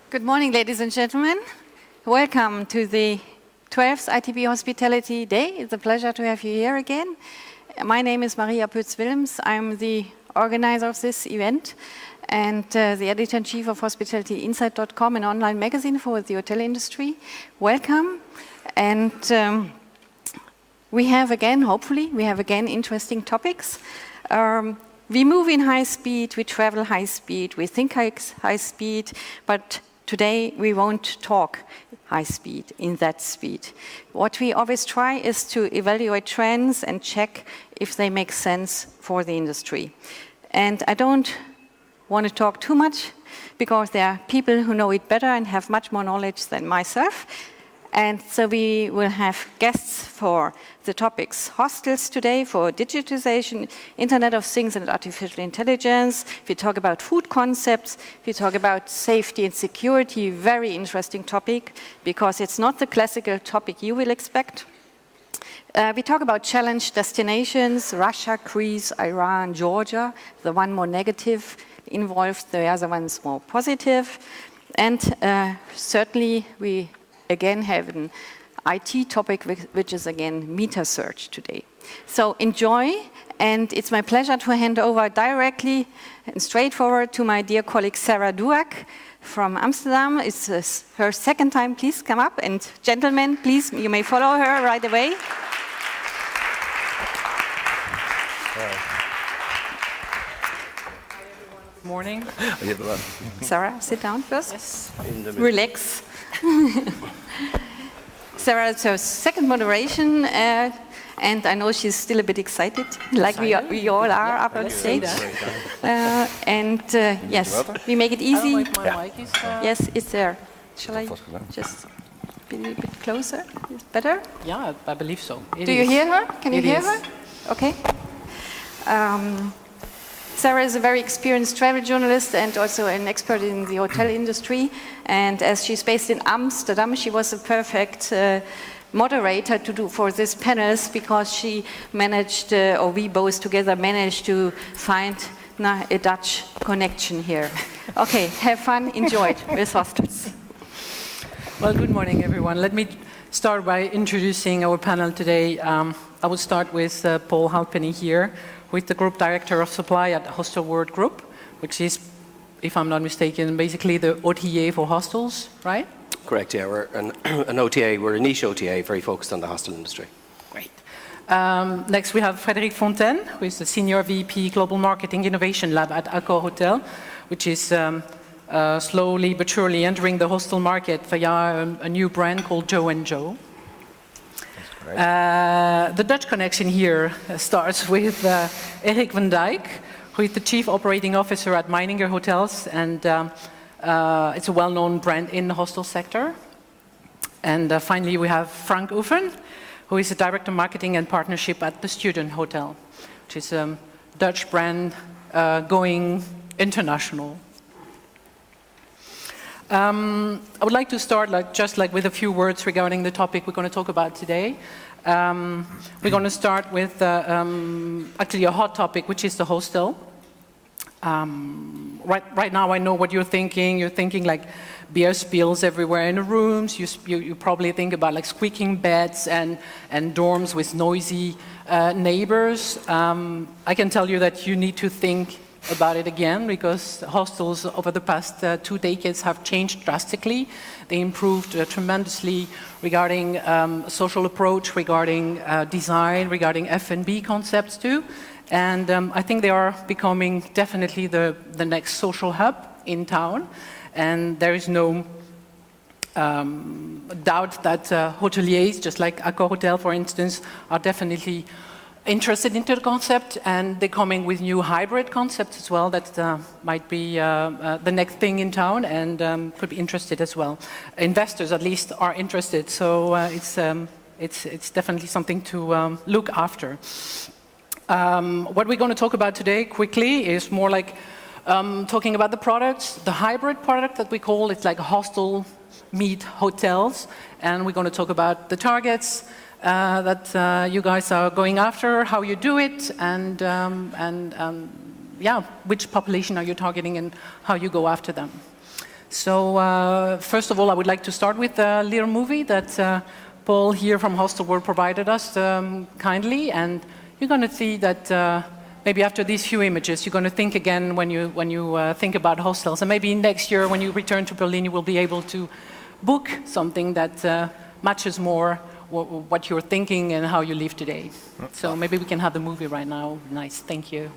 Good morning, ladies and gentlemen. Welcome to the 12th ITB Hospitality Day. It's a pleasure to have you here again. My name is Maria Pütz-Willems. I'm the organizer of this event and the editor-in-chief of hospitalityinsight.com, an online magazine for the hotel industry. Welcome. And we have again, hopefully, interesting topics. We move in high speed, we travel high speed, we think high speed, but today we won't talk high speed, in that speed. What we always try is to evaluate trends and check if they make sense for the industry. And I don't want to talk too much because there are people who know it better and have much more knowledge than myself. And so we will have guests for the topics hostels today, for digitization, Internet of Things and artificial intelligence. We talk about food concepts. We talk about safety and security, very interesting topic because it's not the classical topic you will expect. We talk about challenge destinations, Russia, Greece, Iran, Georgia. The one more negative involved, the other one's more positive. And certainly we again have an IT topic, which is again meta search today. So enjoy, and it's my pleasure to hand over directly and straightforward to my dear colleague Sarah Douag from Amsterdam. It's her second time. Please come up, and gentlemen, please, you may follow her right away. Good morning. Sarah, sit down first. Yes. Relax. Sarah, it's her second moderation, and I know she's still a bit excited, like we all are up on stage. Yes, we make it easy. I don't know if my mic is, Yes, it's there. Shall I just be a bit closer? Is it better? Yeah, I believe so. Do you hear her? Can you hear her? Okay. Sarah is a very experienced travel journalist and also an expert in the hotel industry. And as she's based in Amsterdam, she was a perfect moderator to do for these panels because she managed, or we both together managed to find a Dutch connection here. Okay, have fun, enjoy it with Hostels. Well, good morning, everyone. Let me start by introducing our panel today. I will start with Paul Halpenny here, who is the Group Director of Supply at Hostelworld Group, which is, if I'm not mistaken, basically the OTA for hostels, right? Correct, yeah. We're an OTA, we're a niche OTA, very focused on the hostel industry. Great. Next we have Frédéric Fontaine, who is the Senior VP Global Marketing Innovation Lab at AccorHotels, which is slowly but surely entering the hostel market via a new brand called Joe & Joe. The Dutch connection here starts with Erik van Dijk, who is the Chief Operating Officer at Meininger Hotels, and it's a well-known brand in the hostel sector. And finally, we have Frank Uffen, who is the Director of Marketing and Partnership at the Student Hotel, which is a Dutch brand going international. I would like to start just with a few words regarding the topic we're going to talk about today. We're going to start with actually a hot topic, which is the hostel. Right now I know what you're thinking. You're thinking like beer spills everywhere in the rooms. You probably think about like squeaking beds and dorms with noisy neighbors. I can tell you that you need to think about it again because hostels over the past 2 decades have changed drastically. They improved tremendously regarding social approach, regarding design, regarding F&B concepts too. And I think they are becoming definitely the next social hub in town. And there is no doubt that hoteliers, just like AccorHotels for instance, are definitely interested into the concept, and they're coming with new hybrid concepts as well that might be the next thing in town and could be interested as well. Investors at least are interested, so it's definitely something to look after. What we're going to talk about today quickly is more like talking about the products, the hybrid product that we call, it's like hostel meet hotels, and we're going to talk about the targets that you guys are going after, how you do it, and yeah, which population are you targeting and how you go after them. So first of all, I would like to start with a little movie that Paul here from Hostelworld provided us kindly, and you're going to see that maybe after these few images, you're going to think again when you think about hostels, and maybe next year when you return to Berlin, you will be able to book something that matches more what you're thinking and how you live today. So maybe we can have the movie right now. Nice, thank you.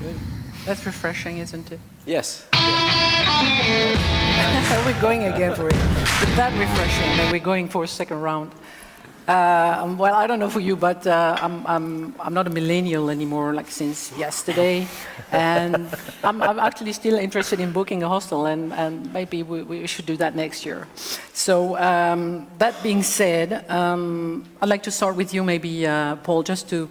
Good. That's refreshing, isn't it? Yes. We're going again for it. It's that refreshing that we're going for a second round. Well, I don't know for you, but I'm not a millennial anymore, like since yesterday, and I'm actually still interested in booking a hostel, and maybe we should do that next year. So that being said, I'd like to start with you, maybe Paul, just to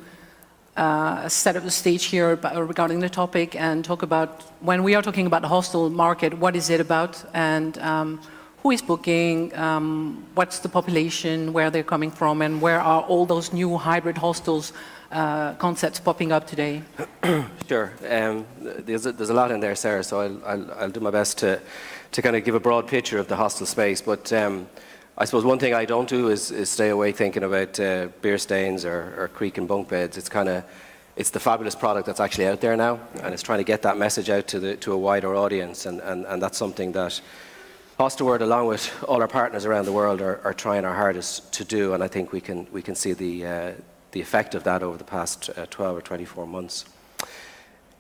set up the stage here regarding the topic and talk about, when we are talking about the hostel market, what is it about, and who is booking, what's the population, where they're coming from, and where are all those new hybrid hostels concepts popping up today? Sure. There's a lot in there, Sarah, so I'll do my best to kind of give a broad picture of the hostel space. But I suppose one thing I don't do is stay awake thinking about beer stains or creak and bunk beds. It's the fabulous product that's actually out there now, and it's trying to get that message out to a wider audience, and that's something that Hostelworld, along with all our partners around the world, are trying our hardest to do, and I think we can see the effect of that over the past 12 or 24 months.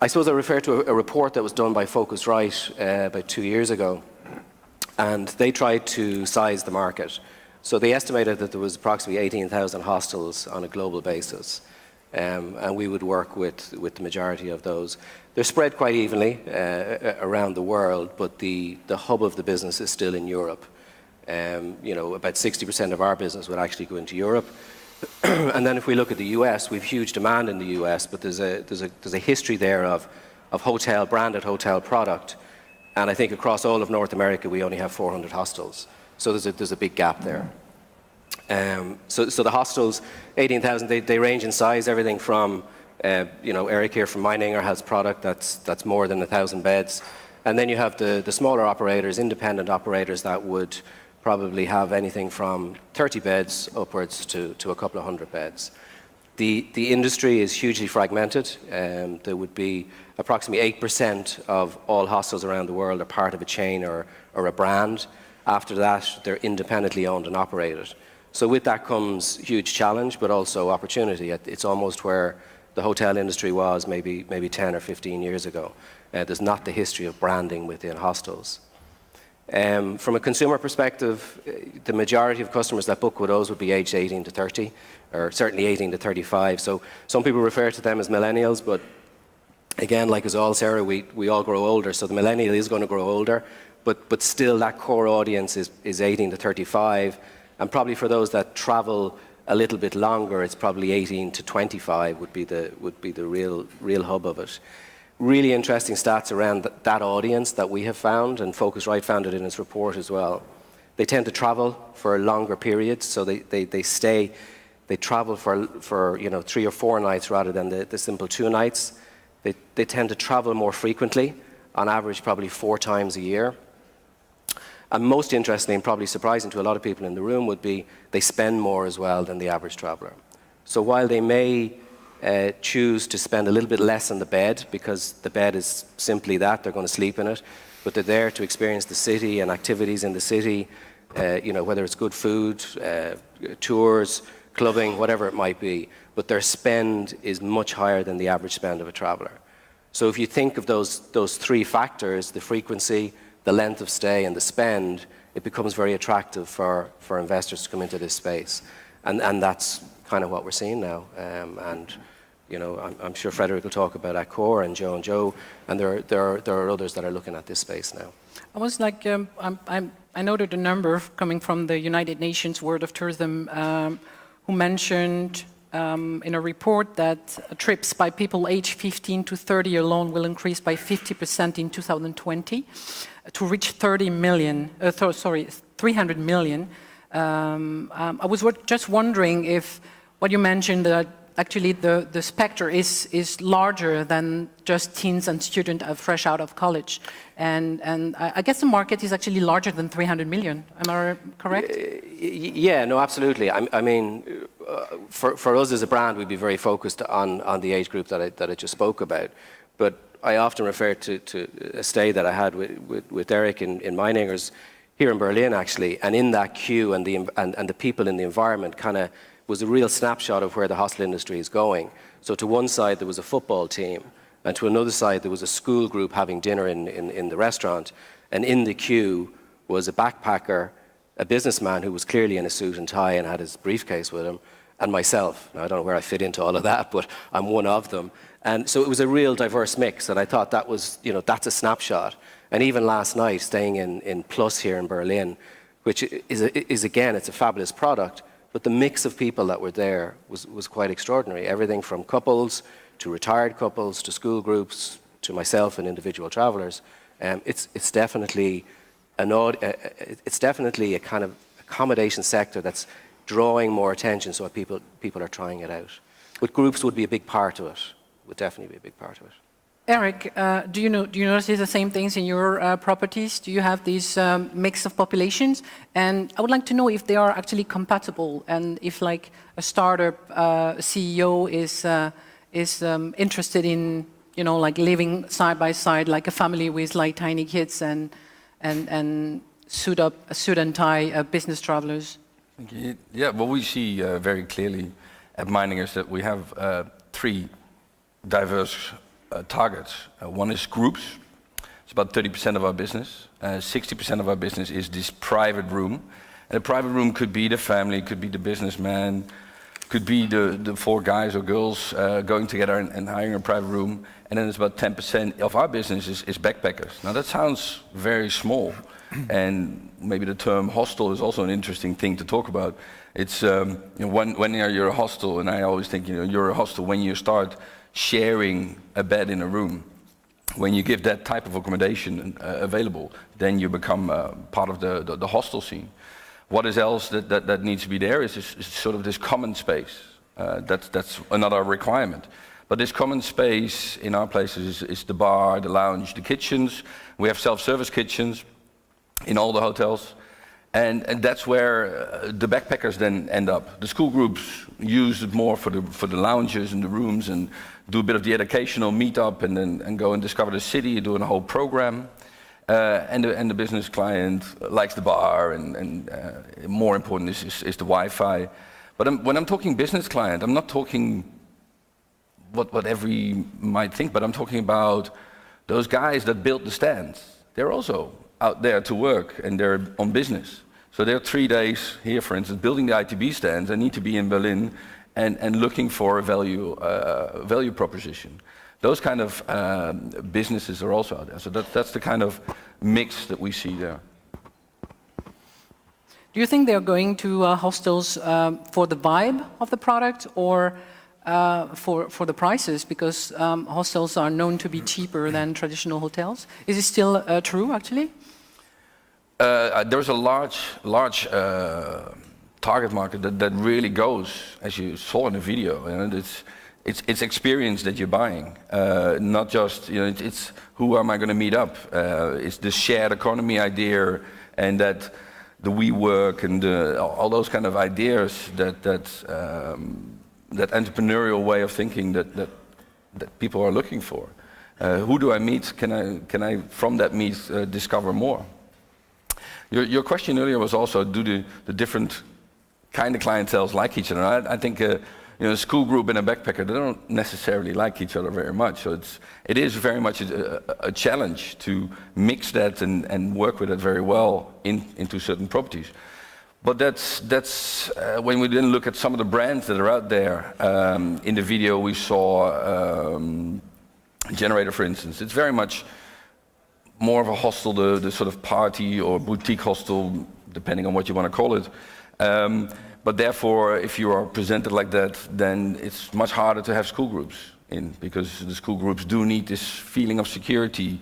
I suppose I refer to a report that was done by Focusrite about 2 years ago, and they tried to size the market. So they estimated that there was approximately 18,000 hostels on a global basis, and we would work with the majority of those. They're spread quite evenly around the world, but the hub of the business is still in Europe. About 60% of our business would actually go into Europe. And then if we look at the US, we have huge demand in the US, but there's a history there of branded hotel product. And I think across all of North America, we only have 400 hostels. So there's a big gap there. So the hostels, 18,000, they range in size, everything from Eric here from Meininger has product that's more than 1,000 beds. And then you have the smaller operators, independent operators that would probably have anything from 30 beds upwards to a couple of hundred beds. The industry is hugely fragmented. There would be approximately 8% of all hostels around the world are part of a chain or or a brand. After that, they're independently owned and operated. So with that comes huge challenge, but also opportunity. It's almost where the hotel industry was maybe 10 or 15 years ago. There's not the history of branding within hostels. From a consumer perspective, the majority of customers that book with us would be aged 18 to 30, or certainly 18 to 35. So some people refer to them as millennials, but again, like us all, Sarah, we all grow older, so the millennial is going to grow older, but still that core audience is 18 to 35, and probably for those that travel a little bit longer, it's probably 18 to 25 would be the real hub of it. Really interesting stats around that audience that we have found, and Focusrite found it in its report as well. They tend to travel for longer periods, so they travel for 3 or 4 nights rather than the simple 2 nights. They tend to travel more frequently, on average probably 4 times a year. And most interestingly, and probably surprising to a lot of people in the room, would be they spend more as well than the average traveller. So while they may choose to spend a little bit less on the bed, because the bed is simply that, they're going to sleep in it, but they're there to experience the city and activities in the city, whether it's good food, tours, clubbing, whatever it might be, but their spend is much higher than the average spend of a traveller. So if you think of those 3 factors, the frequency, the length of stay and the spend, it becomes very attractive for investors to come into this space. And that's kind of what we're seeing now. I'm sure Frédéric will talk about Accor and Joe, and there are others that are looking at this space now. I was like, I noted a number coming from the United Nations World of Tourism who mentioned in a report that trips by people aged 15 to 30 alone will increase by 50% in 2020 to reach 300 million. I was just wondering if what you mentioned that actually the spectre is larger than just teens and students fresh out of college. And I guess the market is actually larger than 300 million. Am I correct? Yeah, no, absolutely. I mean, for us as a brand, we'd be very focused on the age group that I just spoke about. But I often refer to a stay that I had with Dijk in Meiningers here in Berlin, actually. And in that queue and the people in the environment kind of was a real snapshot of where the hostel industry is going. So to one side, there was a football team, and to another side, there was a school group having dinner in the restaurant. And in the queue was a backpacker, a businessman who was clearly in a suit and tie and had his briefcase with him, and myself. Now, I don't know where I fit into all of that, but I'm one of them. And so it was a real diverse mix, and I thought that was, that's a snapshot. And even last night, staying in Plus here in Berlin, which is again, it's a fabulous product, but the mix of people that were there was quite extraordinary. Everything from couples to retired couples to school groups to myself and individual travellers. It's definitely a kind of accommodation sector that's drawing more attention, so people are trying it out. But groups would be a big part of it. Would definitely be a big part of it. Eric, do you notice the same things in your properties? Do you have these mix of populations? And I would like to know if they are actually compatible, and if, like, a startup CEO is interested in, like living side by side, like a family with like tiny kids and suit and tie business travelers. Yeah, well, we see very clearly at Meininger that we have 3 diverse targets. One is groups. It's about 30% of our business. 60% of our business is this private room. And a private room could be the family, could be the businessman, could be the 4 guys or girls going together and hiring a private room. And then it's about 10% of our business is backpackers. Now that sounds very small. And maybe the term hostel is also an interesting thing to talk about. It's when you're a hostel, and I always think you're a hostel when you start sharing a bed in a room. When you give that type of accommodation available, then you become part of the hostel scene. What is else that needs to be there is sort of this common space. That's another requirement. But this common space in our places is the bar, the lounge, the kitchens. We have self-service kitchens in all the hotels. And that's where the backpackers then end up. The school groups use it more for the lounges and the rooms and do a bit of the educational meetup and go and discover the city, doing a whole program. And the business client likes the bar, and more important is the Wi-Fi. But when I'm talking business client, I'm not talking what every might think, but I'm talking about those guys that build the stands. They're also out there to work, and they're on business. So they're 3 days here, for instance, building the ITB stands. They need to be in Berlin and looking for a value proposition. Those kind of businesses are also out there. So that's the kind of mix that we see there. Do you think they're going to hostels for the vibe of the product, or for the prices? Because hostels are known to be cheaper than traditional hotels. Is it still true, actually? There's a large target market that really goes, as you saw in the video, and it's experience that you're buying, not just, it's who am I going to meet up? It's the shared economy idea, and that the WeWork and all those kind of ideas that entrepreneurial way of thinking that people are looking for. Who do I meet? Can I from that meet discover more? Your question earlier was also, do the different kind of clienteles like each other? I think a school group and a backpacker, they don't necessarily like each other very much. So it is very much a challenge to mix that and work with it very well into certain properties. But that's when we then look at some of the brands that are out there. In the video we saw Generator, for instance. It's very much more of a hostel, the sort of party or boutique hostel, depending on what you want to call it. But therefore, if you are presented like that, then it's much harder to have school groups in, because the school groups do need this feeling of security.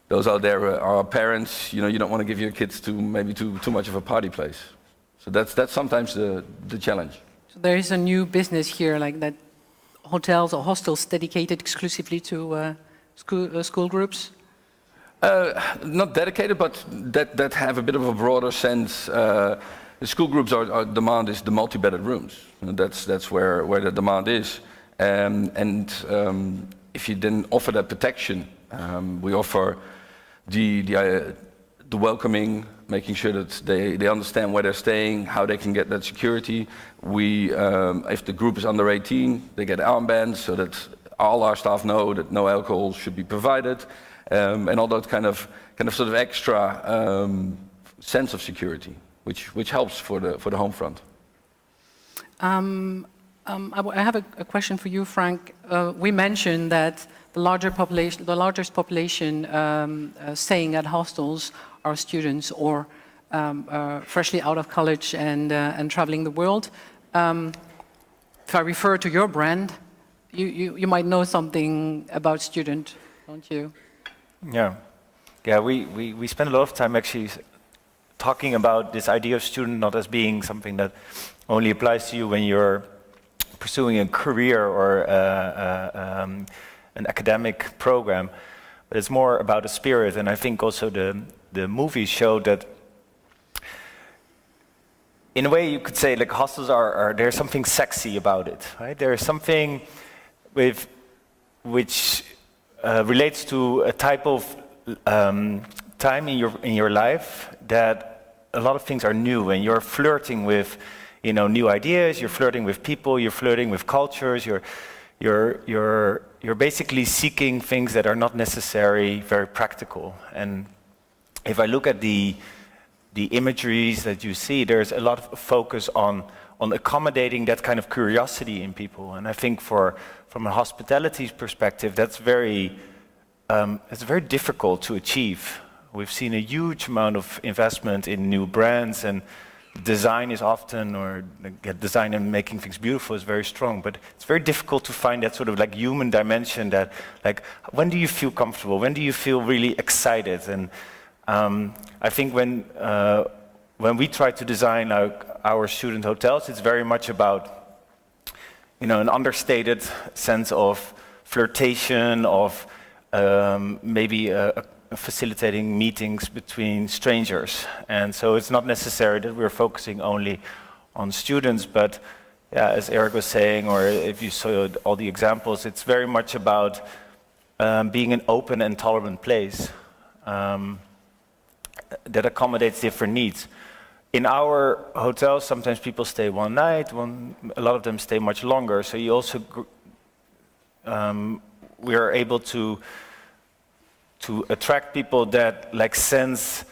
Those out there are parents. You don't want to give your kids to maybe too much of a party place. So that's sometimes the challenge. So there is a new business here, like that, hotels or hostels dedicated exclusively to school groups. Not dedicated, but that have a bit of a broader sense. The school groups are demand is the multi-bedded rooms. That's where the demand is. And if you then offer that protection, we offer the welcoming, making sure that they understand where they're staying, how they can get that security. We, if the group is under 18, they get armbands so that all our staff know that no alcohol should be provided, and all that kind of sort of extra sense of security, which helps for the home front. I have a question for you, Frank. We mentioned that the largest population staying at hostels are students or freshly out of college and traveling the world. If I refer to your brand, you might know something about student, don't you? Yeah. We spend a lot of time actually talking about this idea of student not as being something that only applies to you when you're pursuing a career or an academic program, but it's more about a spirit. And I think also the movies show that, in a way, you could say like hostels there's something sexy about it, right? There's something which relates to a type of time in your life that a lot of things are new, and you're flirting with new ideas, you're flirting with people, you're flirting with cultures, you're basically seeking things that are not necessarily very practical. And if I look at the imageries that you see, there's a lot of focus on accommodating that kind of curiosity in people. And I think from a hospitality perspective, it's very difficult to achieve. We've seen a huge amount of investment in new brands, and design is often, design and making things beautiful is very strong, but it's very difficult to find that sort of like human dimension that, like, when do you feel comfortable? When do you feel really excited? And I think when we try to design our student hotels, it's very much about, an understated sense of flirtation, of maybe facilitating meetings between strangers. And so it's not necessary that we're focusing only on students, but as Eric was saying, or if you saw all the examples, it's very much about being an open and tolerant place. that accommodates different needs. In our hotels, sometimes people stay one night, a lot of them stay much longer. So you also, we are able to attract people that like sense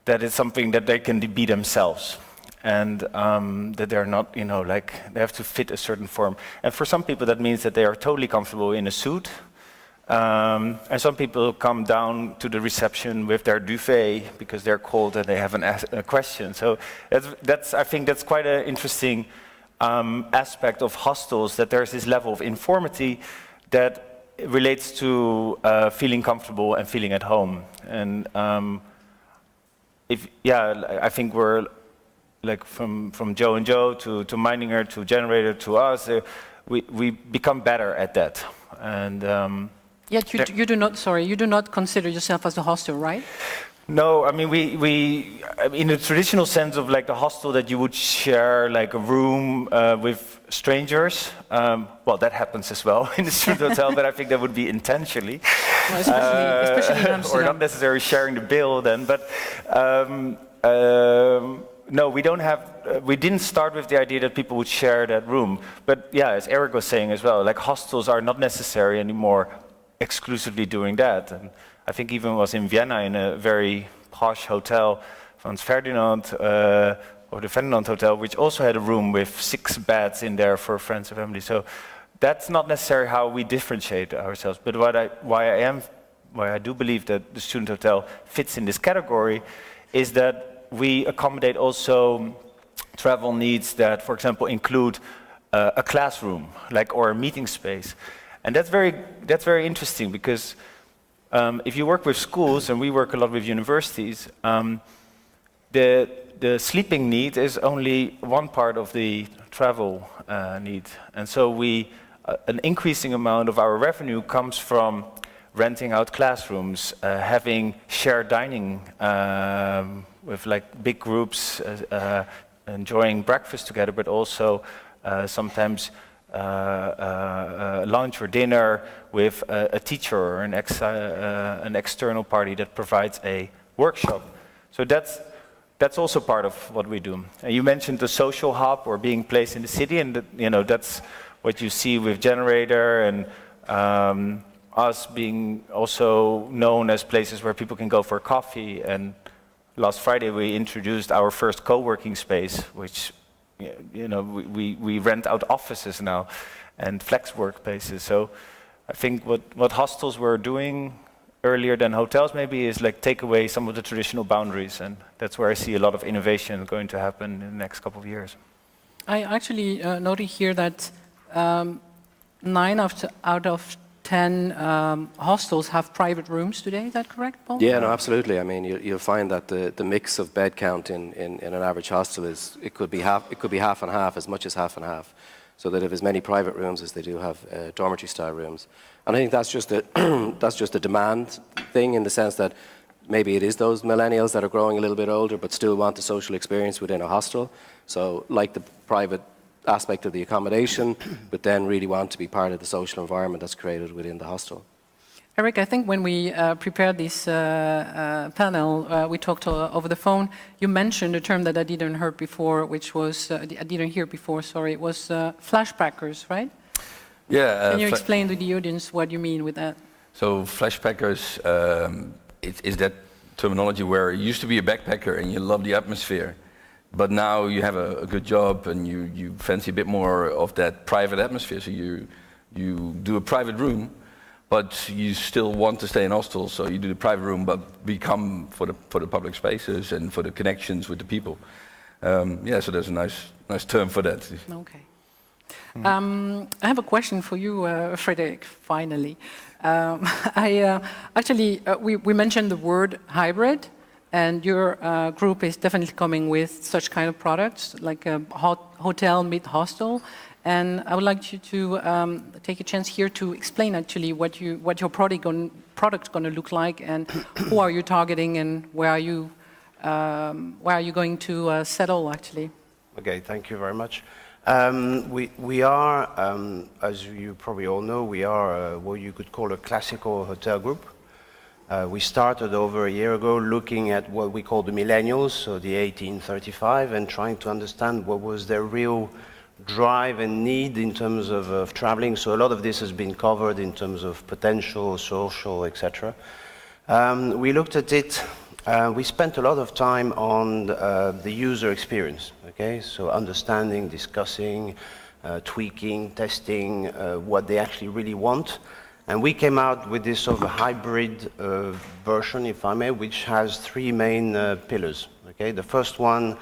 that it's something that they can be themselves, and that they're not, you know, like they have to fit a certain form. And for some people, that means that they are totally comfortable in a suit. And some people come down to the reception with their duvet because they're cold and they have a question. So I think that's quite an interesting aspect of hostels, that there's this level of informity that relates to feeling comfortable and feeling at home. And I think we're like from Joe and Joe to Meininger to Generator to us, we become better at that. And yet you do not consider yourself as a hostel, right? No, I mean we in the traditional sense of like the hostel that you would share like a room with strangers. Well, that happens as well in the student hotel, but I think that would be intentionally, well, especially in Amsterdam. Or not necessarily sharing the bill then. But no, we don't have. We didn't start with the idea that people would share that room. But yeah, as Eric was saying as well, like hostels are not necessary anymore exclusively doing that. And I think even was in Vienna in a very posh hotel, Franz Ferdinand, or the Ferdinand Hotel, which also had a room with 6 beds in there for friends and family. So that's not necessarily how we differentiate ourselves. But why I do believe that the student hotel fits in this category is that we accommodate also travel needs that, for example, include a classroom, like, or a meeting space. And that's very interesting because if you work with schools, and we work a lot with universities, the sleeping need is only one part of the travel need. And so an increasing amount of our revenue comes from renting out classrooms, having shared dining with like big groups, enjoying breakfast together, but also sometimes lunch or dinner with a teacher or an external party that provides a workshop. So that's also part of what we do. You mentioned the social hub or being placed in the city, and that's what you see with Generator and us being also known as places where people can go for coffee. And last Friday we introduced our first co-working space, which we rent out offices now and flex workplaces. So I think what hostels were doing earlier than hotels maybe is like take away some of the traditional boundaries, and that's where I see a lot of innovation going to happen in the next couple of years. I actually noted here that 9 out of 10 hostels have private rooms today. Is that correct, Paul? Yeah, no, absolutely. I mean, you'll find that the mix of bed count in an average hostel it could be half and half, as much as half and half. So that if as many private rooms as they do have dormitory style rooms. And I think that's just a demand thing, in the sense that maybe it is those millennials that are growing a little bit older but still want the social experience within a hostel. So like the private aspect of the accommodation, but then really want to be part of the social environment that's created within the hostel. Eric, I think when we prepared this panel, we talked over the phone. You mentioned a term that I didn't hear before, which was It was flashpackers, right? Yeah. Can you explain to the audience what you mean with that? So flashpackers is that terminology where you used to be a backpacker and you love the atmosphere, but now you have a good job and you fancy a bit more of that private atmosphere. So you do a private room, but you still want to stay in hostels, so you do the private room, but become for the public spaces and for the connections with the people. So there's a nice term for that. Okay. I have a question for you, Frédéric, finally. We mentioned the word hybrid, and your group is definitely coming with such kind of products, like a hotel meet hostel. And I would like you to take a chance here to explain actually what your product's going to look like, and who are you targeting, and where are you going to settle actually? Okay, thank you very much. We are, as you probably all know, we are what you could call a classical hotel group. We started over a year ago looking at what we call the millennials, so the 1835, and trying to understand what was their real drive and need in terms of traveling. So a lot of this has been covered in terms of potential, social, etc. We looked at it. We spent a lot of time on the user experience. Okay, so understanding, discussing, tweaking, testing what they actually really want. And we came out with this sort of a hybrid version, if I may, which has three main pillars. Okay, the first one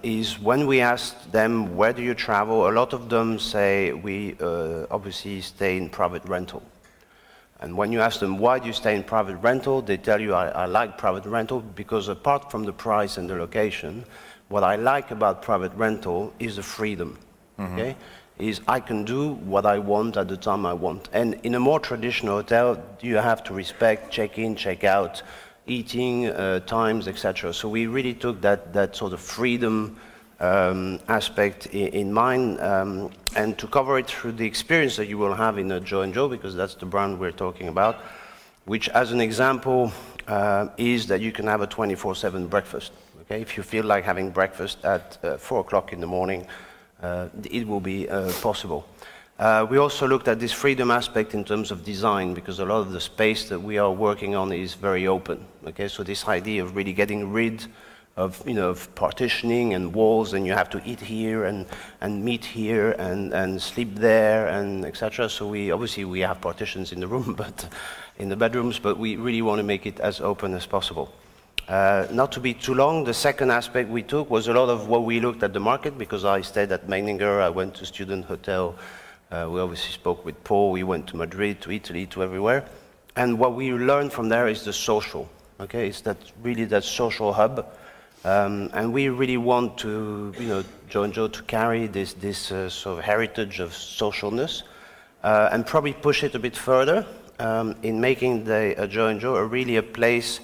is when we asked them, where do you travel? A lot of them say, we obviously stay in private rental. And when you ask them, why do you stay in private rental? They tell you, I like private rental because apart from the price and the location, what I like about private rental is the freedom. Okay? Is I can do what I want at the time I want. And in a more traditional hotel, you have to respect check-in, check-out, eating times, etc. So we really took that sort of freedom aspect in mind, and to cover it through the experience that you will have in a Joe & Joe, because that's the brand we're talking about, which as an example is that you can have a 24/7 breakfast. Okay? If you feel like having breakfast at 4 o'clock in the morning, it will be possible. We also looked at this freedom aspect in terms of design, because a lot of the space that we are working on is very open. Okay, so this idea of really getting rid of, of partitioning and walls, and you have to eat here and meet here and sleep there and etc. So we obviously have partitions in the room, but in the bedrooms, but we really want to make it as open as possible. Not to be too long, the second aspect we took was a lot of what we looked at the market, because I stayed at Meininger, I went to student hotel, we obviously spoke with Paul, we went to Madrid, to Italy, to everywhere. And what we learned from there is the social, okay? It's really that social hub. And we really want to, Joe & Joe to carry this sort of heritage of socialness, and probably push it a bit further in making the Joe & Joe really a place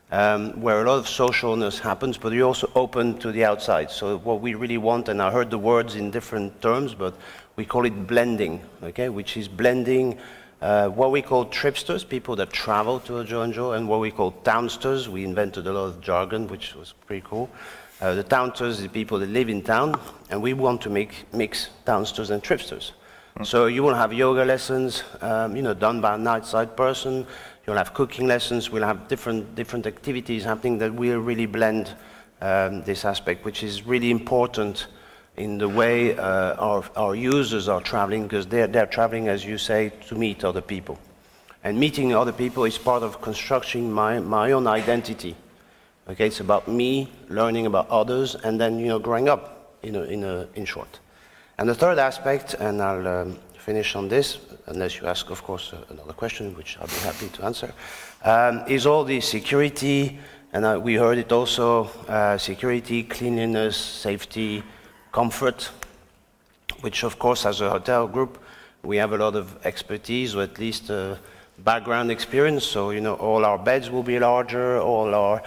where a lot of socialness happens, but you're also open to the outside. So what we really want, and I heard the words in different terms, but we call it blending, okay? Which is blending what we call tripsters, people that travel to a Joe & Joe, and what we call townsters. We invented a lot of jargon, which was pretty cool. The townsters are the people that live in town, and we want to mix townsters and tripsters. So you will have yoga lessons, done by a night-side person. You'll have cooking lessons. We'll have different activities happening that will really blend this aspect, which is really important in the way our users are traveling, because they're traveling, as you say, to meet other people. And meeting other people is part of constructing my own identity. Okay, it's about me learning about others, and then growing up, in short. And the third aspect, and I'll finish on this, unless you ask, of course, another question, which I'll be happy to answer, is all the security, and we heard it also, security, cleanliness, safety, comfort, which of course as a hotel group, we have a lot of expertise, or at least background experience. So, all our beds will be larger, all our,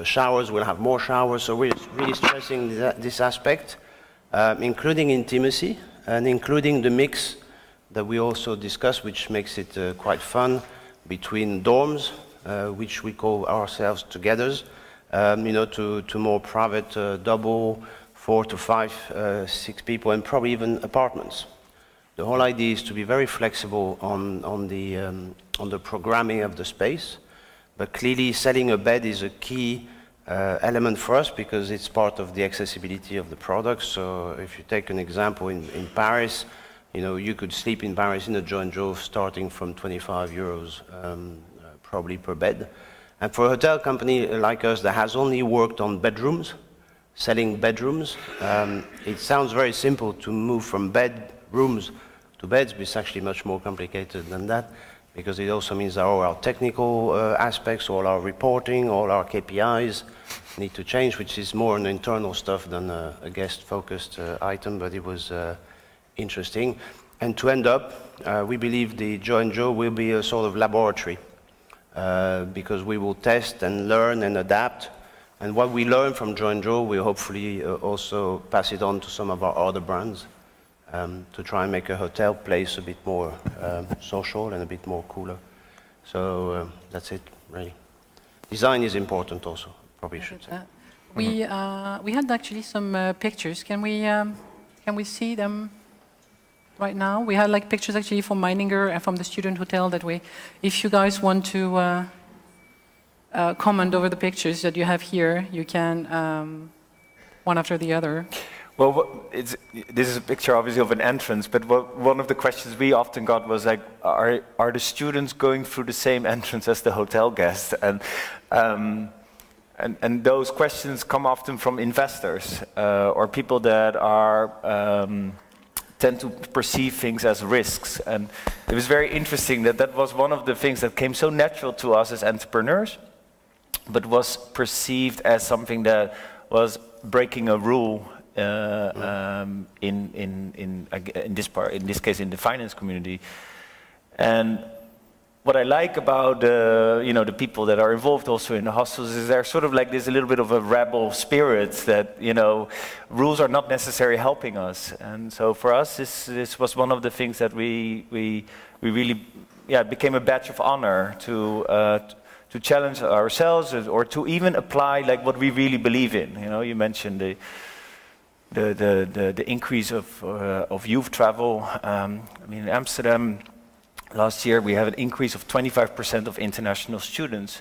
showers will have more showers. So we're really stressing this aspect, including intimacy, and including the mix that we also discussed, which makes it quite fun, between dorms, which we call ourselves togethers, to more private double, 4 to 5, 6 people, and probably even apartments. The whole idea is to be very flexible on the programming of the space, but clearly selling a bed is a key element for us, because it's part of the accessibility of the product. So if you take an example in Paris, you could sleep in Paris in a Joe & Joe starting from 25 euros probably per bed. And for a hotel company like us that has only worked on bedrooms, selling bedrooms, it sounds very simple to move from bedrooms to beds, but it's actually much more complicated than that, because it also means that all our technical aspects, all our reporting, all our KPIs need to change, which is more an internal stuff than a guest-focused item, but it was interesting. And to end up, we believe the Joe & Joe will be a sort of laboratory, because we will test and learn and adapt. And what we learn from Joe & Joe, we'll hopefully also pass it on to some of our other brands, to try and make a hotel place a bit more social and a bit more cooler. So that's it, really. Design is important also, probably should say. We had actually some pictures. Can we see them right now? We had like pictures actually from Meininger and from the student hotel that we, if you guys want to comment over the pictures that you have here, you can one after the other. Well, this is a picture obviously of an entrance, but one of the questions we often got was like, are the students going through the same entrance as the hotel guests? And those questions come often from investors or people that are tend to perceive things as risks. And it was very interesting that was one of the things that came so natural to us as entrepreneurs, but was perceived as something that was breaking a rule in this case in the finance community. And what I like about the people that are involved also in the hostels is there's sort of like this a little bit of a rebel spirit that rules are not necessarily helping us. And so for us this was one of the things that we really became a badge of honor to challenge ourselves or to even apply like what we really believe in. You mentioned the increase of youth travel. In Amsterdam last year we have an increase of 25% of international students,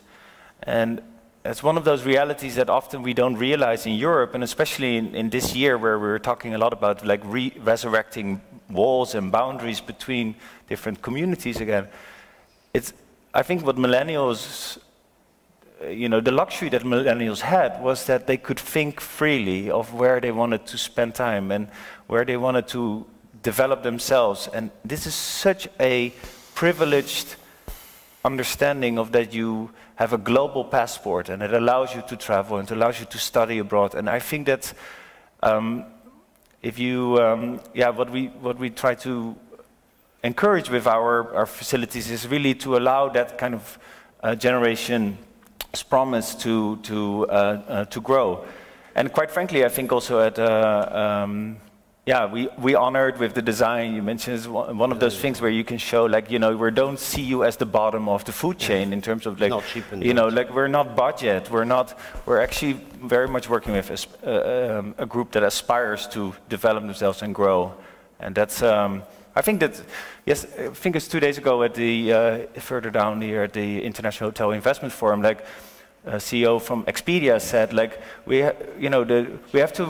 and it's one of those realities that often we don't realize in Europe, and especially in this year where we're talking a lot about like resurrecting walls and boundaries between different communities again. I think what millennials, the luxury that millennials had was that they could think freely of where they wanted to spend time and where they wanted to develop themselves. And this is such a privileged understanding of that you have a global passport and it allows you to travel and it allows you to study abroad. And I think that what we try to encourage with our facilities is really to allow that kind of generation's promise to grow. And quite frankly, I think also at we honored with the design. You mentioned it's one of those things where you can show like we don't see you as the bottom of the food chain in terms of like not cheap and like we're not budget. We're actually very much working with a group that aspires to develop themselves and grow. And that's I think it's 2 days ago at the further down here at the International Hotel Investment Forum, like a CEO from Expedia said, like we have to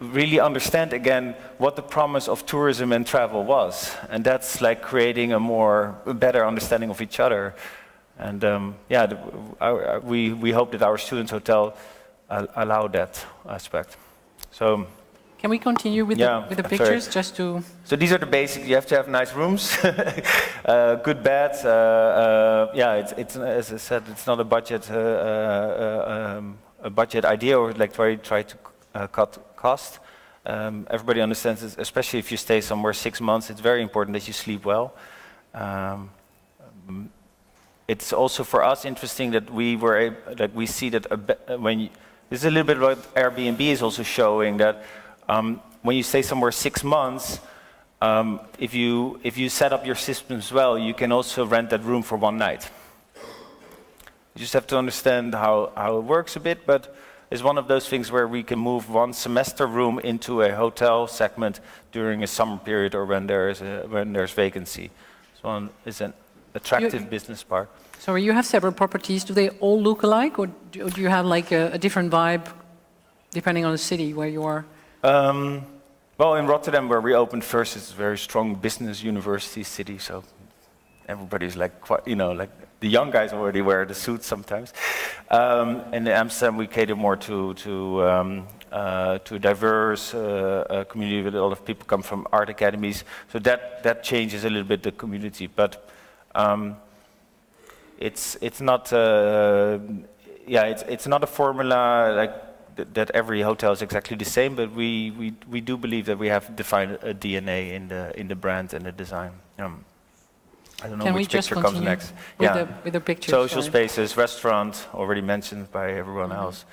really understand again what the promise of tourism and travel was, and that's like creating a better understanding of each other. And we hope that our students' hotel allow that aspect. So. Can we continue with the pictures? Sorry. Just to. So these are the basics. You have to have nice rooms, good beds. It's as I said, it's not a budget idea or like try to cut cost. Everybody understands this, especially if you stay somewhere 6 months. It's very important that you sleep well. It's also for us interesting that we see that this is a little bit what Airbnb is also showing that. When you stay somewhere 6 months, if you set up your systems well, you can also rent that room for 1 night. You just have to understand how it works a bit, but it's one of those things where we can move 1 semester room into a hotel segment during a summer period or when there's vacancy. So it's an attractive business park. So you have several properties. Do they all look alike, or do you have like a different vibe depending on the city where you are? Well, in Rotterdam, where we opened first, it's a very strong business university city, so everybody's like, like the young guys already wear the suits sometimes. In Amsterdam, we cater more to a diverse community with a lot of people come from art academies, so that changes a little bit the community. But it's not it's not a formula like. That every hotel is exactly the same, but we do believe that we have defined a DNA in the brand and the design. I don't know which picture comes next. With the pictures. Social spaces, restaurant, already mentioned by everyone else.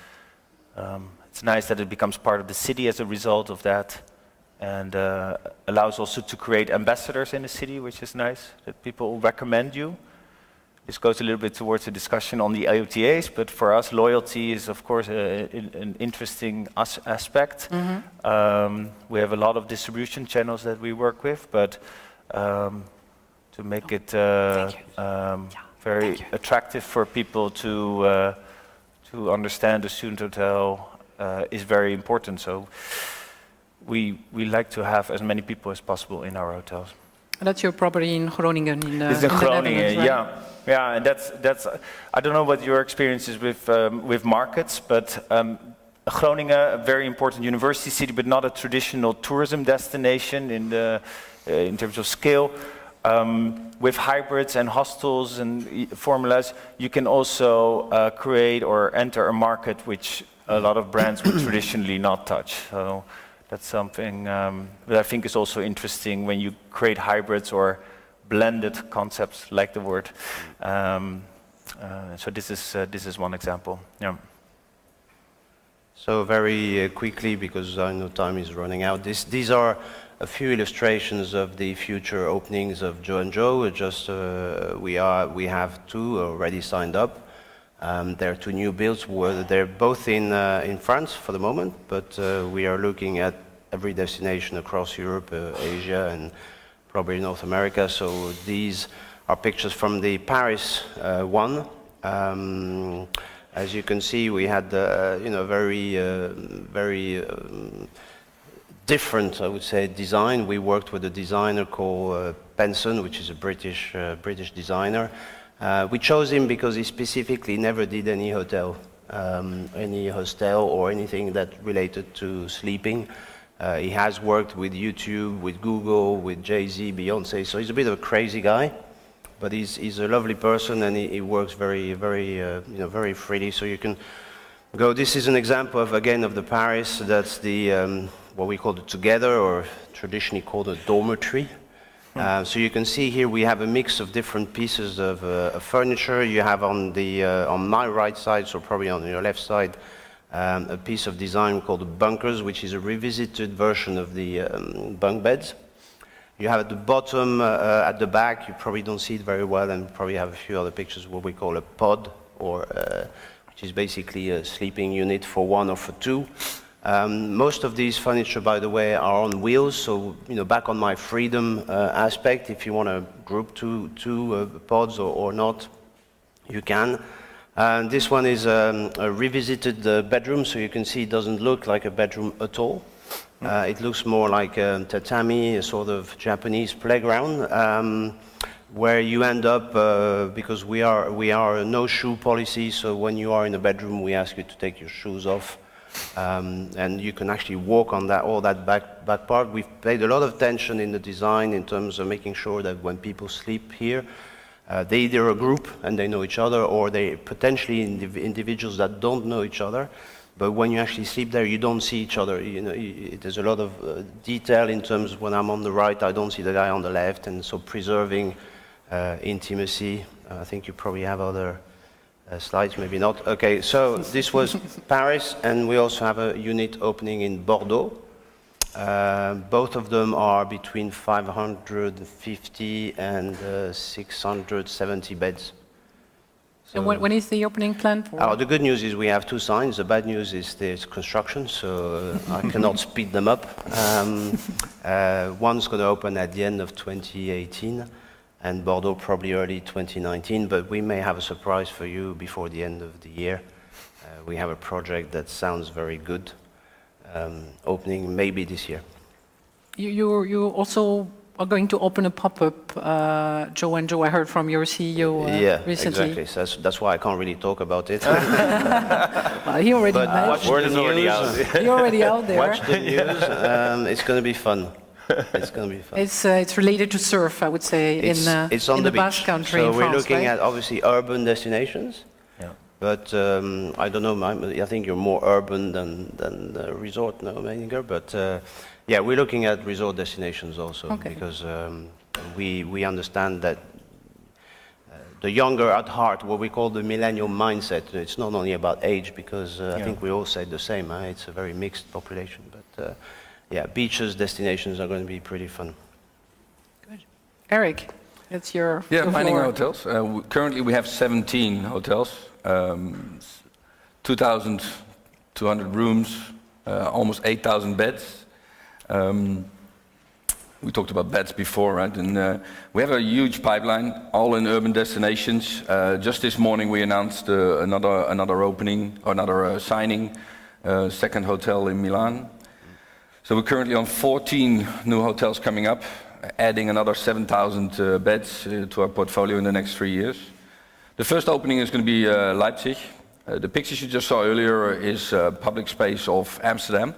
It's nice that it becomes part of the city as a result of that, and allows also to create ambassadors in the city, which is nice, that people recommend you. This goes a little bit towards a discussion on the IOTAs, but for us, loyalty is, of course, an interesting aspect. We have a lot of distribution channels that we work with, but to make it very attractive for people to understand the student hotel is very important. So we like to have as many people as possible in our hotels. And that's your property in Groningen. It's in Groningen, right? Yeah, and that's. I don't know what your experience is with markets, but Groningen, a very important university city, but not a traditional tourism destination in terms of scale. With hybrids and hostels and formulas, you can also create or enter a market which a lot of brands would traditionally not touch. So that's something that I think is also interesting when you create hybrids or blended concepts, like the word. So this is one example. Yeah. So very quickly, because I know time is running out. These are a few illustrations of the future openings of Joe & Joe. Just we have two already signed up. There are two new builds. They're both in France for the moment, but we are looking at every destination across Europe, Asia, and probably North America. So these are pictures from the Paris one. As you can see, we had very different, I would say, design. We worked with a designer called Benson, which is a British designer. We chose him because he specifically never did any hotel, any hostel or anything that related to sleeping. He has worked with YouTube, with Google, with Jay-Z, Beyonce, so he's a bit of a crazy guy, but he's a lovely person, and he works very freely. So you can go. This is an example of the Paris. That's the what we call the Together, or traditionally called a dormitory. So you can see here we have a mix of different pieces of furniture. You have on my right side, so probably on your left side, a piece of design called the bunkers, which is a revisited version of the bunk beds. You have at the bottom, at the back, you probably don't see it very well, and probably have a few other pictures, what we call a pod, or which is basically a sleeping unit for one or for two. Most of these furniture, by the way, are on wheels, so back on my freedom aspect, if you want to group two pods or not, you can. And this one is a revisited bedroom, so you can see it doesn't look like a bedroom at all. It looks more like a tatami, a sort of Japanese playground, where you end up, because we are a no-shoe policy, so when you are in a bedroom, we ask you to take your shoes off. And you can actually walk on all that back part. We've paid a lot of attention in the design in terms of making sure that when people sleep here, they either a group and they know each other, or they potentially individuals that don't know each other. But when you actually sleep there, you don't see each other. There's a lot of detail in terms of when I'm on the right, I don't see the guy on the left, and so preserving intimacy. I think you probably have other slides, maybe not. Okay, so this was Paris, and we also have a unit opening in Bordeaux. Both of them are between 550 and 670 beds. So and when is the opening planned for? The good news is we have two signs. The bad news is there's construction, so I cannot speed them up. One's going to open at the end of 2018, and Bordeaux probably early 2019, but we may have a surprise for you before the end of the year. We have a project that sounds very good, opening maybe this year. You also are going to open a pop-up, Joe & Joe, I heard from your CEO recently. Exactly. So that's why I can't really talk about it. Well, he already word is already out. You're already out there. Watch the news. It's going to be fun. It's going to be fun. It's related to surf, I would say, it's on in the Basque Country so in we're France, looking right? at obviously urban destinations. Yeah. But I don't know. I think you're more urban than resort, no, Meininger. But yeah, we're looking at resort destinations also, because we understand that the younger at heart, what we call the millennial mindset. It's not only about age, because I think we all say the same. It's a very mixed population, but yeah, beaches, destinations are going to be pretty fun. Good. Eric, it's your Yeah, Meininger floor. hotels. Currently we have 17 hotels, 2,200 rooms, almost 8,000 beds. We talked about beds before, right? And we have a huge pipeline, all in urban destinations. Just this morning we announced another opening, or another signing, second hotel in Milan. So we're currently on 14 new hotels coming up, adding another 7,000 beds to our portfolio in the next 3 years. The first opening is going to be Leipzig. The pictures you just saw earlier is public space of Amsterdam.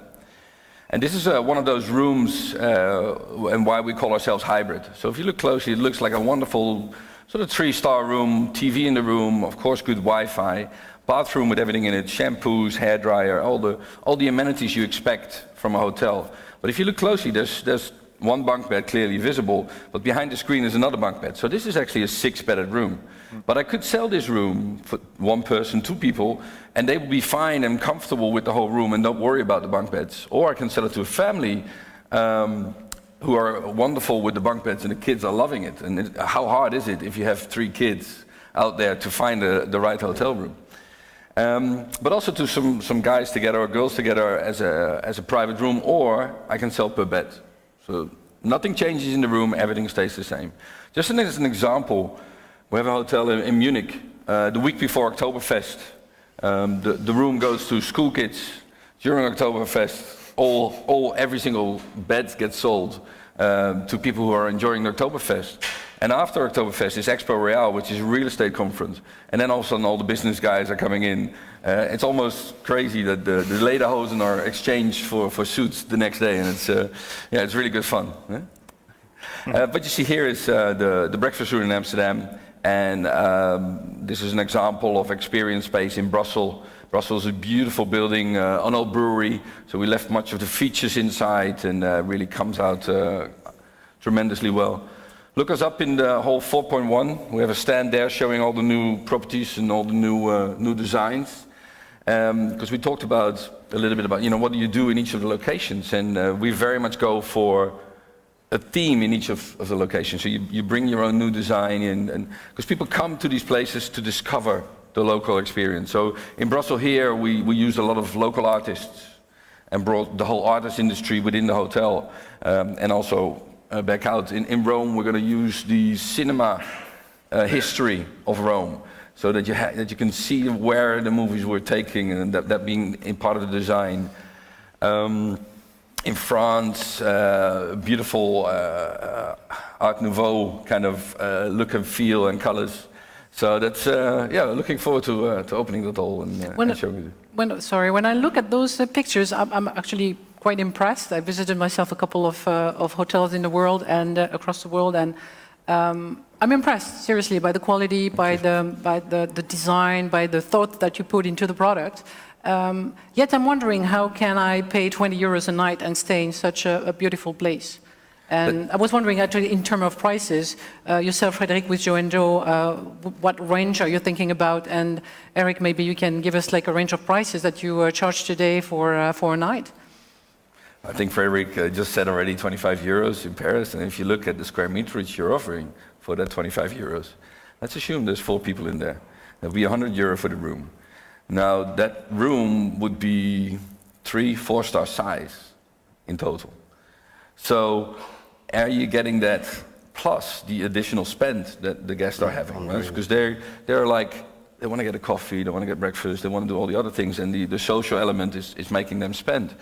And this is one of those rooms, and why we call ourselves hybrid. So if you look closely, it looks like a wonderful sort of 3-star room, TV in the room, of course good Wi-Fi, bathroom with everything in it, shampoos, hairdryer, all the amenities you expect from a hotel. But if you look closely, there's one bunk bed clearly visible, but behind the screen is another bunk bed. So this is actually a 6-bedded room. But I could sell this room for 1 person, 2 people, and they will be fine and comfortable with the whole room and don't worry about the bunk beds. Or I can sell it to a family who are wonderful with the bunk beds and the kids are loving it. And how hard is it if you have 3 kids out there to find the right hotel room? But also to some guys together or girls together as a private room, or I can sell per bed. So nothing changes in the room, everything stays the same. Just as an example, we have a hotel in Munich. The week before Oktoberfest, the room goes to school kids. During Oktoberfest, every single bed gets sold to people who are enjoying the Oktoberfest. And after Oktoberfest is Expo Real, which is a real estate conference. And then all of a sudden all the business guys are coming in. It's almost crazy that the lederhosen are exchanged for suits the next day. And it's really good fun. Yeah? But you see here is the breakfast room in Amsterdam. And this is an example of experience space in Brussels. Brussels is a beautiful building, an old brewery. So we left much of the features inside and really comes out tremendously well. Look us up in the hall 4.1. We have a stand there showing all the new properties and all the new designs. Because we talked a little bit about, what do you do in each of the locations? And we very much go for a theme in each of the locations. So you bring your own new design in, and because people come to these places to discover the local experience. So in Brussels here, we used a lot of local artists and brought the whole artist industry within the hotel, and also back out. In Rome, we're going to use the cinema history of Rome, so that you can see where the movies were taking, and that being in part of the design. In France, beautiful Art Nouveau kind of look and feel and colors. So that's looking forward to opening that all and showing you. When I look at those pictures, I'm actually quite impressed. I visited myself a couple of hotels in the world and across the world, and I'm impressed seriously by the quality, by the design, by the thought that you put into the product. Yet I'm wondering, how can I pay 20 euros a night and stay in such a beautiful place? And I was wondering, actually, in terms of prices, yourself, Frédéric, with Joe and Joe, what range are you thinking about? And Eric, maybe you can give us like a range of prices that you charge today for a night. I think Frédéric just said already 25 euros in Paris, and if you look at the square meterage you're offering for that 25 euros, let's assume there's 4 people in there. That'll be 100 euro for the room. Now, that room would be 3-4-star size in total. So, are you getting that plus the additional spend that the guests are having? Right? Because they're like, they want to get a coffee, they want to get breakfast, they want to do all the other things, and the social element is making them spend.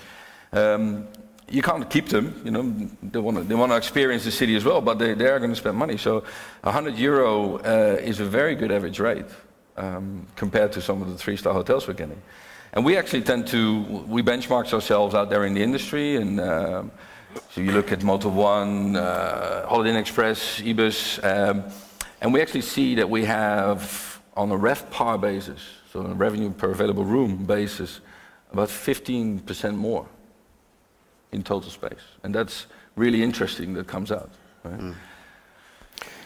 You can't keep them, they want to experience the city as well, but they are going to spend money. So 100 euro is a very good average rate compared to some of the 3-star hotels we're getting. And we actually we benchmark ourselves out there in the industry, and so you look at Motor One, Holiday Inn Express, Ibis, and we actually see that we have, on a RevPAR basis, so a revenue per available room basis, about 15% more in total space. And that's really interesting that comes out. Right?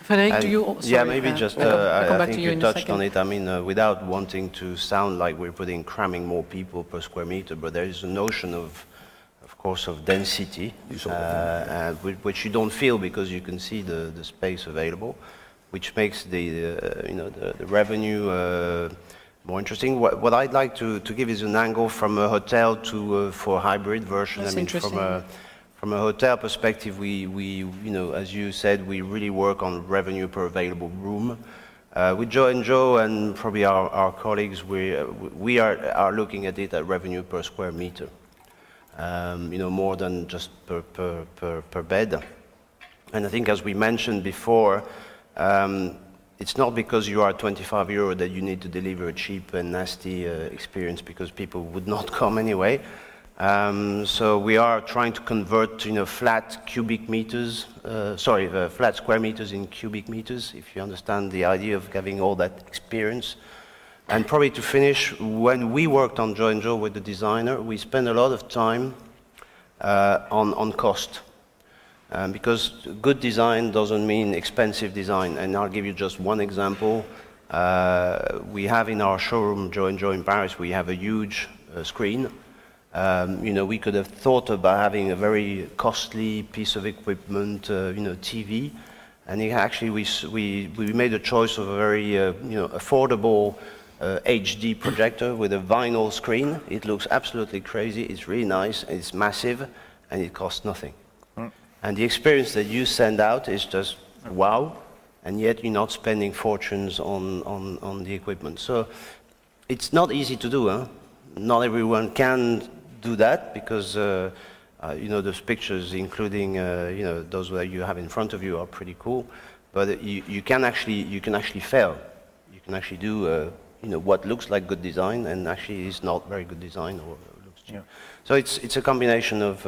Frédéric, do you also... Yeah, maybe just, I think you touched on it. I mean, without wanting to sound like we're cramming more people per square meter, but there is a notion of course, of density, which you don't feel because you can see the space available, which makes the revenue more interesting. What I'd like to give is an angle from a hotel to for hybrid version. That's interesting. From a hotel perspective, we as you said, we really work on revenue per available room. With Joe and Joe and probably our colleagues, we are looking at it at revenue per square meter. More than just per bed. And I think, as we mentioned before, it's not because you are 25 euro that you need to deliver a cheap and nasty experience, because people would not come anyway. So we are trying to convert, flat cubic meters, flat square meters in cubic meters, if you understand the idea of having all that experience. And probably to finish, when we worked on Joe and Joe with the designer, we spent a lot of time on cost. Because good design doesn't mean expensive design. And I'll give you just one example. We have in our showroom, Joe and Joe in Paris, we have a huge screen. We could have thought about having a very costly piece of equipment, TV. And actually, we made a choice of a very affordable HD projector with a vinyl screen. It looks absolutely crazy. It's really nice. It's massive, and it costs nothing. And the experience that you send out is just wow, and yet you're not spending fortunes on the equipment. So it's not easy to do. Huh? Not everyone can do that, because those pictures, including those that you have in front of you, are pretty cool. But you can actually fail. You can actually do what looks like good design and actually is not very good design, or looks cheap. Yeah. So it's a combination of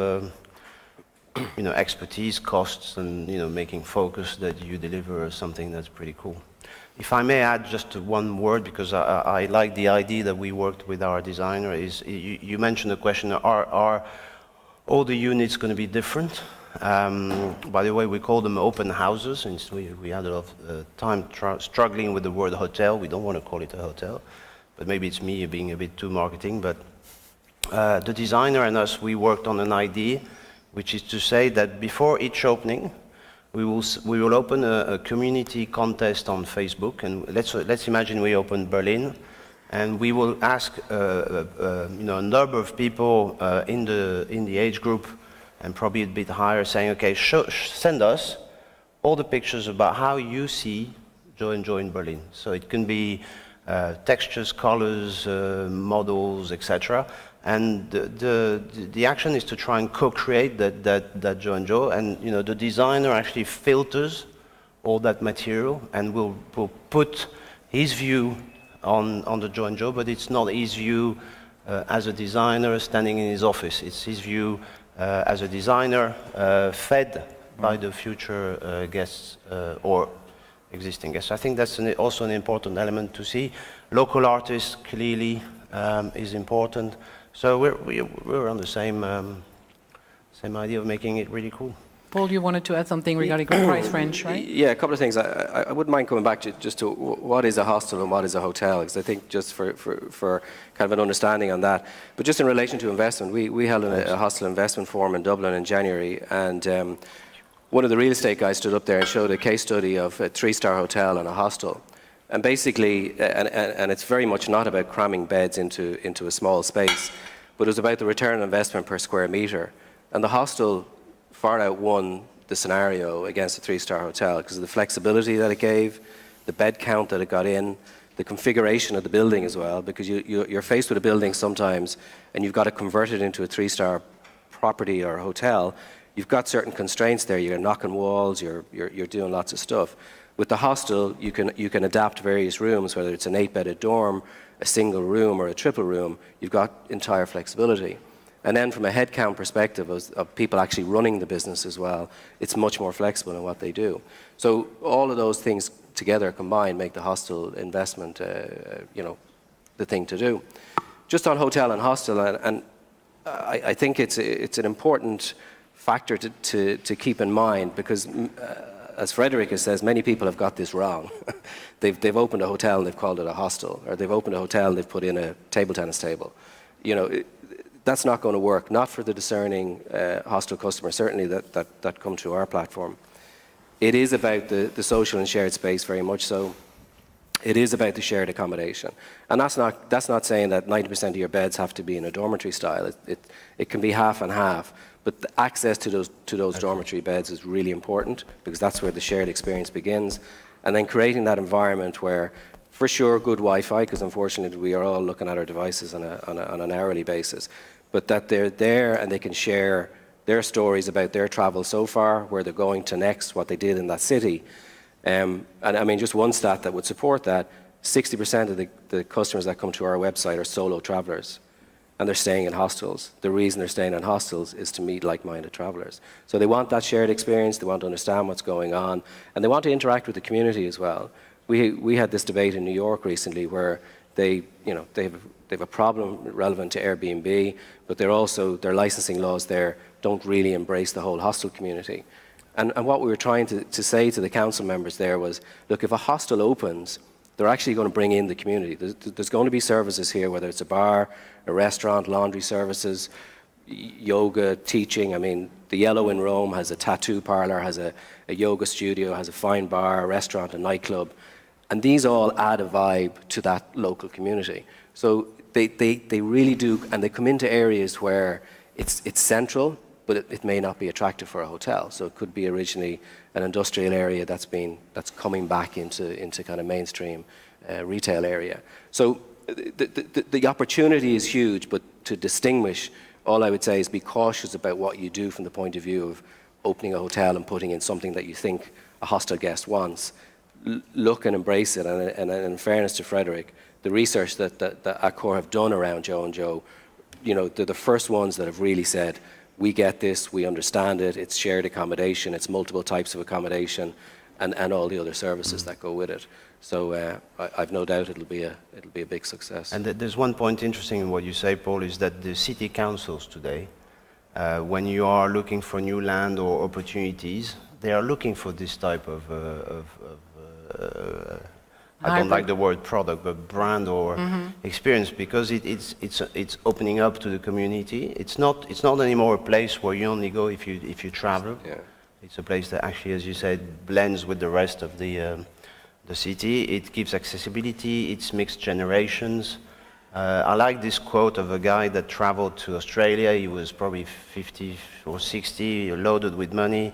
expertise, costs, and making focus that you deliver something that's pretty cool. If I may add just one word, because I like the idea that we worked with our designer, is you mentioned the question, are all the units going to be different? By the way, we call them open houses, and we had a lot of time struggling with the word hotel. We don't want to call it a hotel, but maybe it's me being a bit too marketing. But the designer and us, we worked on an idea, which is to say that before each opening, we will open a community contest on Facebook, and let's imagine we open Berlin, and we will ask a number of people in the age group, and probably a bit higher, saying, okay, send us all the pictures about how you see Joe and Joe in Berlin. So it can be textures, colors, models, etc. And the action is to try and co-create that Joe and Joe, and the designer actually filters all that material and will put his view on the Joe and Joe, but it's not his view as a designer standing in his office. It's his view as a designer fed by the future guests or existing guests. I think that's also an important element to see. Local artists clearly is important. So we're on the same idea of making it really cool. Paul, you wanted to add something regarding the price range, right? Yeah, a couple of things. I wouldn't mind coming back to just to what is a hostel and what is a hotel, because I think just for kind of an understanding on that. But just in relation to investment, we held a hostel investment forum in Dublin in January, and one of the real estate guys stood up there and showed a case study of a 3-star hotel and a hostel. And basically, and it's very much not about cramming beds into a small space, but it was about the return on investment per square meter. And the hostel far outwon the scenario against a 3-star hotel because of the flexibility that it gave, the bed count that it got in, the configuration of the building as well, because you're faced with a building sometimes and you've got to convert it into a 3-star property or hotel. You've got certain constraints there. You're knocking walls, you're doing lots of stuff. With the hostel, you can adapt various rooms, whether it's an 8-bedded dorm, a single room, or a triple room. You've got entire flexibility. And then from a headcount perspective of people actually running the business as well, it's much more flexible in what they do. So all of those things together combined make the hostel investment, the thing to do. Just on hotel and hostel, and I think it's an important factor to keep in mind, because as Frédéric says, many people have got this wrong. They've opened a hotel and they've called it a hostel, or they've opened a hotel and they've put in a table tennis table. that's not going to work, not for the discerning hostel customer, certainly that come to our platform. It is about the social and shared space, very much so. It is about the shared accommodation. And that's not saying that 90% of your beds have to be in a dormitory style. It can be half and half. But the access to those dormitory beds is really important, because that's where the shared experience begins. And then creating that environment where, for sure, good Wi-Fi, because unfortunately we are all looking at our devices on an hourly basis, but that they're there and they can share their stories about their travel so far, where they're going to next, what they did in that city. And I mean, just one stat that would support that, 60% of the customers that come to our website are solo travelers, and they're staying in hostels. The reason they're staying in hostels is to meet like-minded travelers. So they want that shared experience, they want to understand what's going on, and they want to interact with the community as well. We had this debate in New York recently where they have a problem relevant to Airbnb, but their licensing laws there don't really embrace the whole hostel community. And what we were trying to say to the council members there was, look, if a hostel opens, they're actually going to bring in the community. There's going to be services here, whether it's a bar, a restaurant, laundry services, yoga, teaching. I mean, the Yellow in Rome has a tattoo parlor, has a yoga studio, has a fine bar, a restaurant, a nightclub. And these all add a vibe to that local community. So they really do, and they come into areas where it's central, but it may not be attractive for a hotel. So it could be originally an industrial area that's coming back into kind of mainstream retail area. So the opportunity is huge, but to distinguish, all I would say is be cautious about what you do from the point of view of opening a hotel and putting in something that you think a hostel guest wants. Look and embrace it. And in fairness to Frédéric, the research that Accor have done around Joe and Joe, they're the first ones that have really said, we get this, we understand it, it's shared accommodation, it's multiple types of accommodation, and all the other services that go with it. So I've no doubt it'll be a big success. And there's one point interesting in what you say, Paul, is that the city councils today, when you are looking for new land or opportunities, they are looking for this type of I don't like the word product, but brand or experience, because it's opening up to the community. It's not anymore a place where you only go if you travel. Yeah. It's a place that actually, as you said, blends with the rest of the city. It gives accessibility. It's mixed generations. I like this quote of a guy that traveled to Australia. He was probably 50 or 60, loaded with money.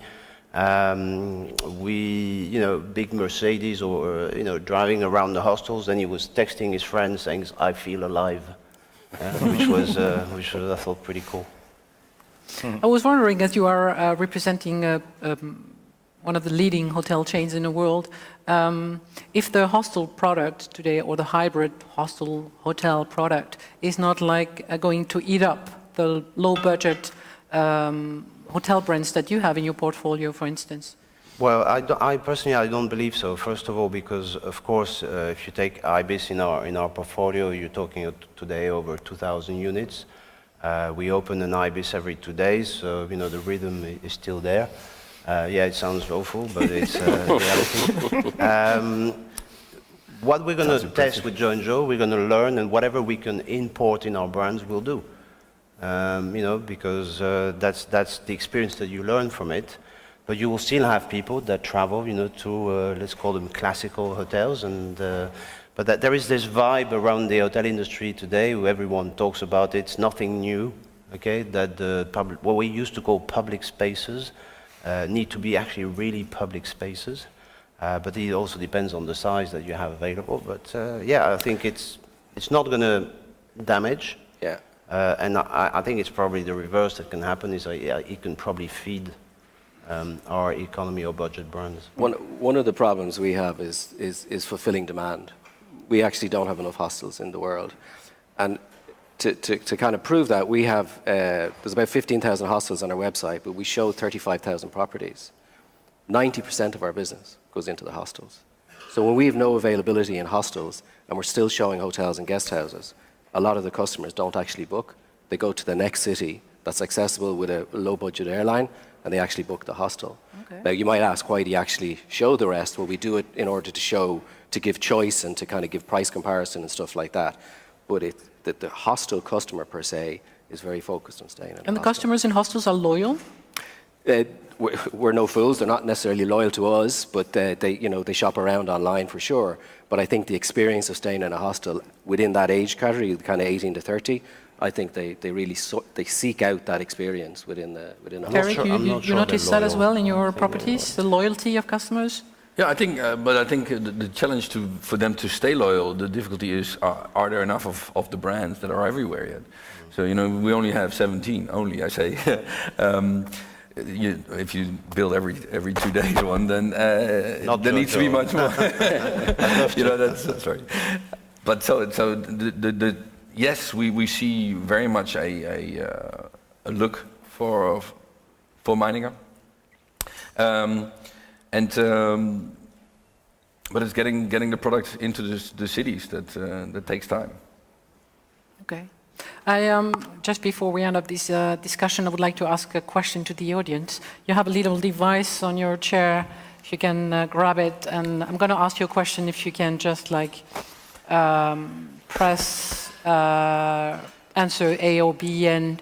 Big Mercedes, or driving around the hostels. Then he was texting his friends saying, "I feel alive," which was I thought pretty cool. I was wondering, as you are representing one of the leading hotel chains in the world, if the hostel product today, or the hybrid hostel hotel product, is not like going to eat up the low budget hotel brands that you have in your portfolio, for instance? Well, I personally don't believe so. First of all, because of course, if you take Ibis in our portfolio, you're talking today over 2,000 units. We open an Ibis every 2 days, so the rhythm is still there. Yeah, it sounds awful, but it's reality. What we're going to test with Joe and Joe, we're going to learn, and whatever we can import in our brands, we'll do. Because that's the experience that you learn from it. But you will still have people that travel, to let's call them classical hotels, but that there is this vibe around the hotel industry today, where everyone talks about it. It's nothing new, okay? That what we used to call public spaces need to be actually really public spaces. But it also depends on the size that you have available. But yeah, I think it's not going to damage. Yeah. And I think it's probably the reverse that can happen, is it can probably feed our economy or budget brands. One of the problems we have is fulfilling demand. We actually don't have enough hostels in the world. And to kind of prove that, we have, there's about 15,000 hostels on our website, but we show 35,000 properties. 90% of our business goes into the hostels. So when we have no availability in hostels, and we're still showing hotels and guest houses, a lot of the customers don't actually book. They go to the next city that's accessible with a low-budget airline, and they actually book the hostel. Okay. Now, you might ask, why do you actually show the rest? Well, we do it in order to give choice and to kind of give price comparison and stuff like that. But the hostel customer, per se, is very focused on staying in And the customers in hostels are loyal? We're no fools. They're not necessarily loyal to us, but they shop around online for sure. But I think the experience of staying in a hostel within that age category, kind of 18 to 30, I think they really they seek out that experience within the Derek, hostel. you notice that as well in your properties, the loyalty of customers? Yeah, I think, but I think the challenge for them to stay loyal, the difficulty is, are there enough of the brands that are everywhere yet? So, we only have 17, only, I say. If you build every 2 days one, then there needs to be much more. That's right. But so yes, we see very much a look for Meininger. But it's getting the product into the cities that takes time. Okay. Just before we end up this discussion, I would like to ask a question to the audience. You have a little device on your chair. If you can grab it, and I'm going to ask you a question. If you can just press answer A or B, and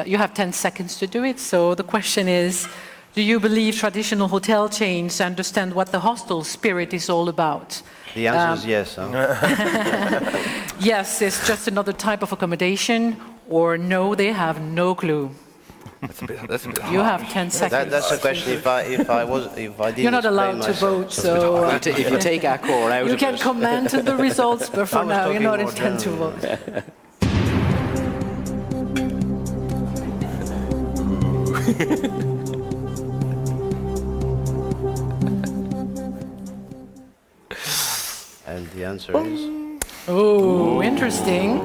you have 10 seconds to do it. So the question is, do you believe traditional hotel chains understand what the hostel spirit is all about? The answer is yes. Huh? Yes, it's just another type of accommodation, or no, they have no clue. That's a bit You have 10 seconds. That's a question. If I didn't. You're not allowed to vote, so If you take Accor out you of can it. comment on the results, but for now you're not intended to vote. And the answer is Oh, interesting.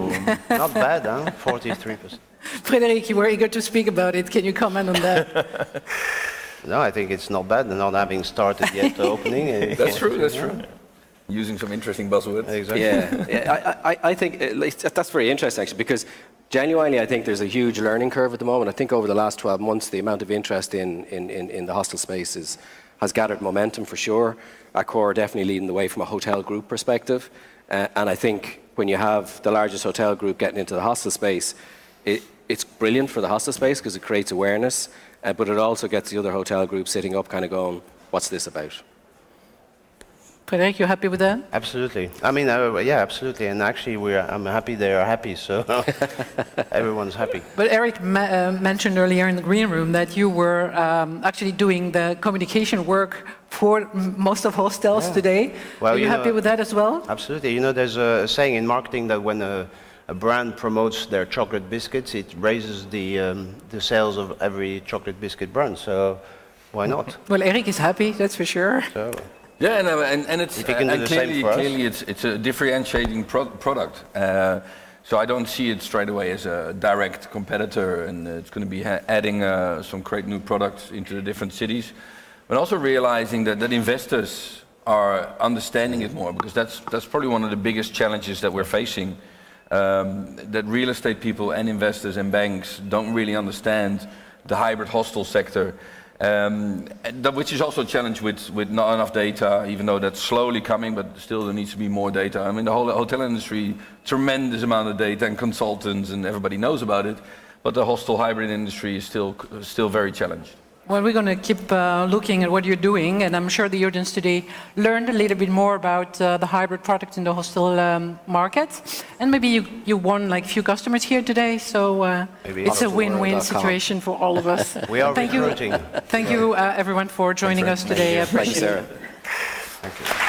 not bad, huh? 43%. Frédéric, you were eager to speak about it. Can you comment on that? No, I think it's not bad, not having started yet the opening. That's true. That's true. Using some interesting buzzwords. Exactly. Yeah, I think that's very interesting actually, because genuinely I think there's a huge learning curve at the moment. I think over the last 12 months the amount of interest in the hostel space has gathered momentum for sure. Accor definitely leading the way from a hotel group perspective, and I think when you have the largest hotel group getting into the hostel space, it's brilliant for the hostel space because it creates awareness, but it also gets the other hotel groups sitting up kind of going, what's this about? Frédéric, you happy with that? Absolutely. I mean, yeah, absolutely. And actually, I'm happy they are happy, so everyone's happy. But Eric mentioned earlier in the green room that you were actually doing the communication work for most of hostels today. Well, are you happy with that as well? Absolutely. There's a saying in marketing that when a brand promotes their chocolate biscuits, it raises the sales of every chocolate biscuit brand. So why not? Well, Eric is happy, that's for sure. So. Yeah, and it's If you can do the same for us. clearly it's a differentiating product. So I don't see it straight away as a direct competitor, and it's going to be adding some great new products into the different cities, but also realizing that investors are understanding it more, because that's probably one of the biggest challenges that we're facing. That real estate people and investors and banks don't really understand the hybrid hostel sector. Which is also a challenge with not enough data, even though that's slowly coming, but still there needs to be more data. I mean, the whole hotel industry, tremendous amount of data and consultants, and everybody knows about it, but the hostel hybrid industry is still very challenged. Well, we're going to keep looking at what you're doing, and I'm sure the audience today learned a little bit more about the hybrid product in the hostel market. And maybe you won like a few customers here today, so it's a win-win situation for all of us. We are recruiting. Thank you, everyone, for joining us today. I appreciate it. Thank you, Sarah. Thank you.